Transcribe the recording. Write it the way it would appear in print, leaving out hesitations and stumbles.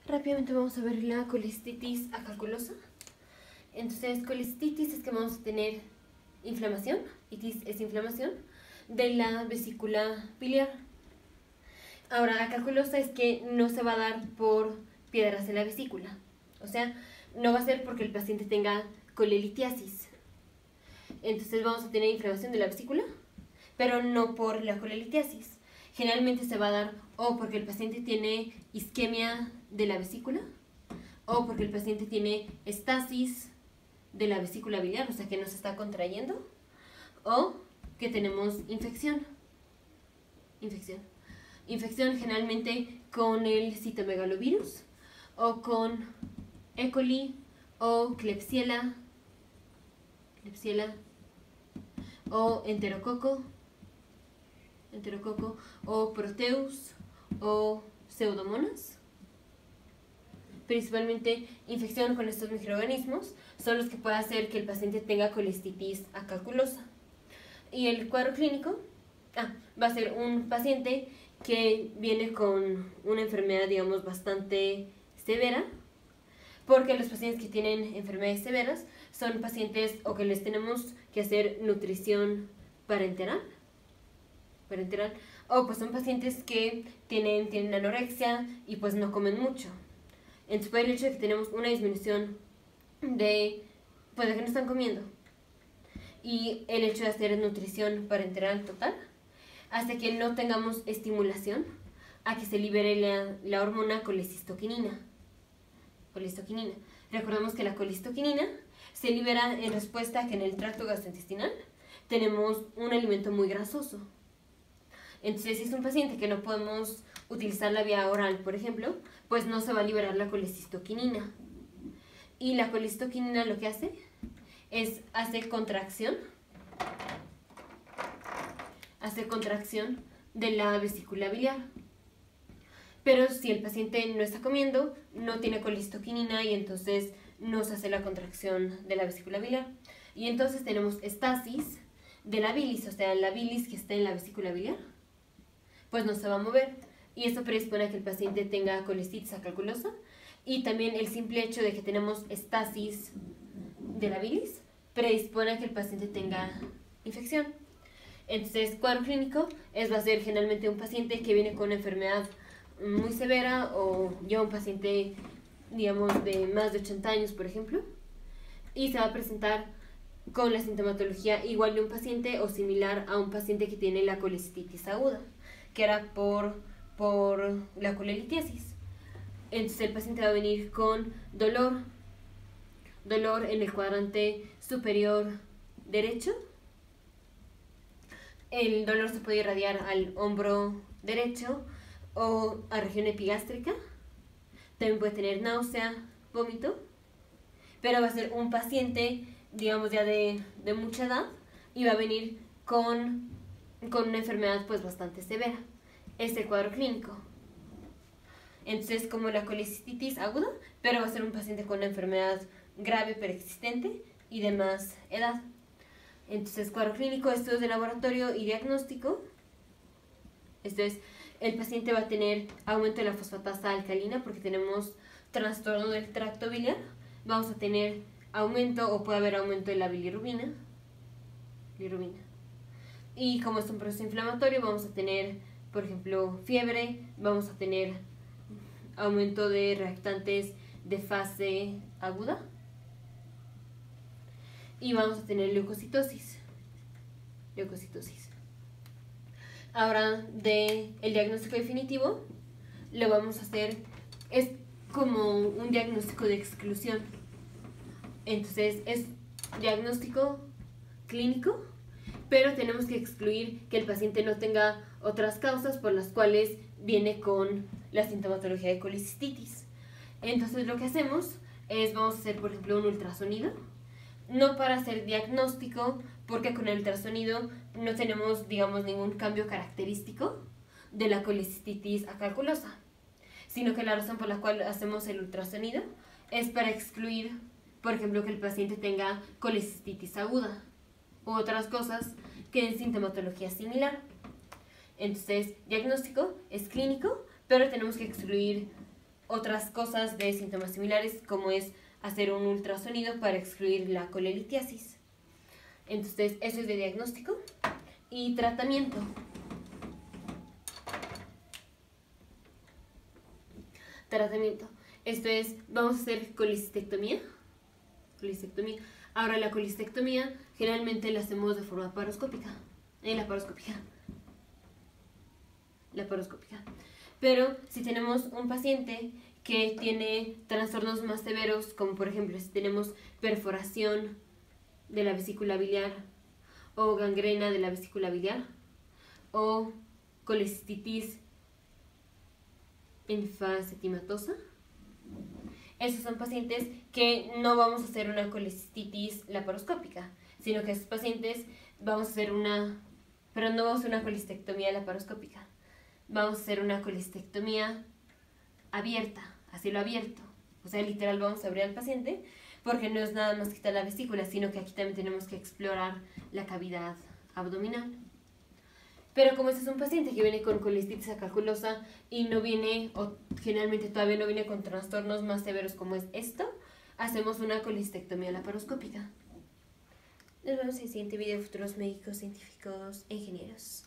Rápidamente vamos a ver la colestitis acalculosa. Entonces, colestitis es que vamos a tener inflamación, itis es inflamación, de la vesícula biliar. Ahora, acalculosa es que no se va a dar por piedras en la vesícula. O sea, no va a ser porque el paciente tenga colelitiasis. Entonces vamos a tener inflamación de la vesícula, pero no por la colelitiasis. Generalmente se va a dar o porque el paciente tiene isquemia de la vesícula, o porque el paciente tiene estasis de la vesícula biliar, o sea que no se está contrayendo, o que tenemos infección. Infección generalmente con el citomegalovirus, o con E. coli, o Klebsiella, o enterococo, o Proteus, o Pseudomonas. Principalmente infección con estos microorganismos son los que pueden hacer que el paciente tenga colestitis acalculosa. Y el cuadro clínico va a ser un paciente que viene con una enfermedad, digamos, bastante severa, porque los pacientes que tienen enfermedades severas son pacientes o que les tenemos que hacer nutrición parenteral, o pues son pacientes que tienen anorexia y pues no comen mucho. Entonces, por el hecho de que tenemos una disminución de que no están comiendo y el hecho de hacer nutrición parenteral total hace que no tengamos estimulación a que se libere la hormona colecistoquinina. Recordemos que la colecistoquinina se libera en respuesta a que en el tracto gastrointestinal tenemos un alimento muy grasoso. Entonces, si es un paciente que no podemos utilizar la vía oral, por ejemplo, pues no se va a liberar la colecistoquinina. Y la colecistoquinina lo que hace es hacer contracción de la vesícula biliar. Pero si el paciente no está comiendo, no tiene colecistoquinina y entonces no se hace la contracción de la vesícula biliar. Y entonces tenemos estasis de la bilis, o sea, la bilis que está en la vesícula biliar, pues no se va a mover. Y esto predispone a que el paciente tenga colestitis acalculosa. Y también el simple hecho de que tenemos estasis de la bilis predispone a que el paciente tenga infección. Entonces, cuadro clínico va a ser generalmente un paciente que viene con una enfermedad muy severa o ya un paciente, digamos, de más de 80 años, por ejemplo, y se va a presentar con la sintomatología igual de un paciente o similar a un paciente que tiene la colecistitis aguda, que era por la colelitiasis. Entonces el paciente va a venir con dolor en el cuadrante superior derecho. El dolor se puede irradiar al hombro derecho o a región epigástrica. También puede tener náusea, vómito, pero va a ser un paciente, digamos, ya de mucha edad y va a venir con una enfermedad pues bastante severa. Es el cuadro clínico. Entonces, como la colecistitis aguda, pero va a ser un paciente con una enfermedad grave preexistente y de más edad. Entonces, cuadro clínico, estudios de laboratorio y diagnóstico. Esto es, el paciente va a tener aumento de la fosfatasa alcalina porque tenemos trastorno del tracto biliar. Vamos a tener aumento o puede haber aumento de la bilirrubina. Y como es un proceso inflamatorio, vamos a tener, por ejemplo, fiebre, vamos a tener aumento de reactantes de fase aguda y vamos a tener leucocitosis. Ahora, el diagnóstico definitivo lo vamos a hacer, es como un diagnóstico de exclusión. Entonces, es diagnóstico clínico, pero tenemos que excluir que el paciente no tenga otras causas por las cuales viene con la sintomatología de colecistitis. Entonces lo que hacemos es, vamos a hacer por ejemplo un ultrasonido, no para hacer diagnóstico, porque con el ultrasonido no tenemos, digamos, ningún cambio característico de la colecistitis acalculosa, sino que la razón por la cual hacemos el ultrasonido es para excluir, por ejemplo, que el paciente tenga colecistitis aguda u otras cosas que den sintomatología similar. Entonces, diagnóstico es clínico, pero tenemos que excluir otras cosas de síntomas similares, como es hacer un ultrasonido para excluir la colelitiasis. Entonces, eso es de diagnóstico. Y tratamiento. Tratamiento. Esto es, vamos a hacer colecistectomía. Ahora, la colecistectomía generalmente la hacemos de forma laparoscópica. Laparoscópica. Pero si tenemos un paciente que tiene trastornos más severos, como por ejemplo si tenemos perforación de la vesícula biliar o gangrena de la vesícula biliar o colecistitis enfasetimatosa, esos son pacientes que no vamos a hacer una colecistitis laparoscópica, sino que esos pacientes vamos a hacer no vamos a hacer una colistectomía laparoscópica, vamos a hacer una colistectomía abierta, a cielo abierto. O sea, literal vamos a abrir al paciente porque no es nada más quitar la vesícula, sino que aquí también tenemos que explorar la cavidad abdominal. Pero como este es un paciente que viene con colestitis acalculosa y no viene, o generalmente todavía no viene con trastornos más severos como es esto, hacemos una colistectomía laparoscópica. Nos vemos en el siguiente video, futuros médicos, científicos e ingenieros.